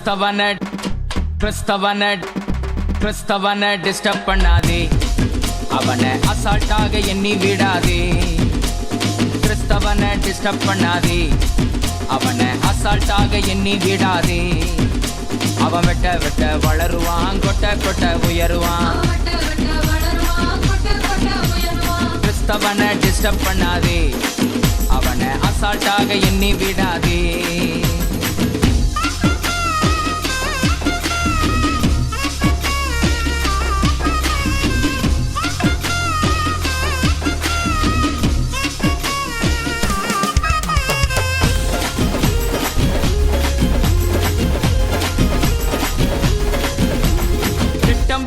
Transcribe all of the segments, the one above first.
கிறிஸ்தவனை disturb பண்ணாதே, அவனை அசால்ட்டாக எண்ணி விடாதே. கிறிஸ்தவனை டிஸ்டர்ப் பண்ணாதே, அவனை அசால்ட்டாக எண்ணி விடாதே. அவன் வெட்ட வெட்ட வளருவான், கொட்ட கொட்ட உயருவான். கிறிஸ்தவனை டிஸ்டர்ப் பண்ணாதே, அவனை அசால்ட்டாக எண்ணி விடாதே.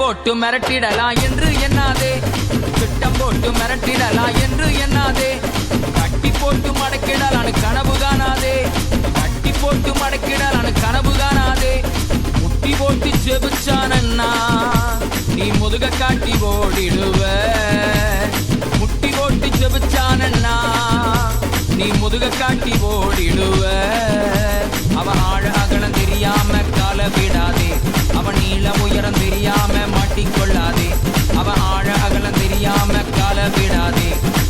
போட்டு மிரட்டிடலாம் என்று எண்ணாதே, திட்டம் போட்டு மிரட்டிடலாம் என்று எண்ணாதே. கட்டி போட்டு மடக்கிடலான்னு கனவு காணாதே, கட்டி போட்டு மடக்கிடலான்னு கனவு காணாதே. முட்டி போட்டு செபிச்சானன்னா நீ முதுக காட்டி ஓடிடுவ. முட்டி போட்டு செபிச்சானன்னா நீ முதுக காட்டி ஓடிடுவ. அவன் ஆழ அகலம் தெரியாம கால விடாதே, அவன் நீள உயரம் தெரியாம மாட்டிக்கொள்ளாதே. அவன் ஆழ அகலம் தெரியாம கால விடாதே,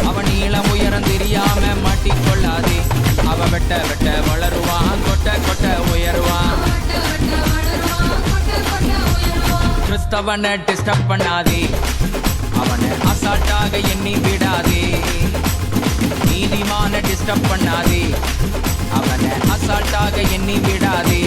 அவன் நீள உயரம் தெரியாம மாட்டிக்கொள்ளாதே. அவன் வெட்ட வெட்ட வளருவான், கொட்ட கொட்ட உயருவான். கிறிஸ்தவனை டிஸ்டர்ப் பண்ணாதே, அவனை அசால்ட்டாக எண்ணி விடாதே. நீதிமான டிஸ்டர்ப் பண்ணாதே, அவனை அசால்ட்டாக எண்ணி விடாதே.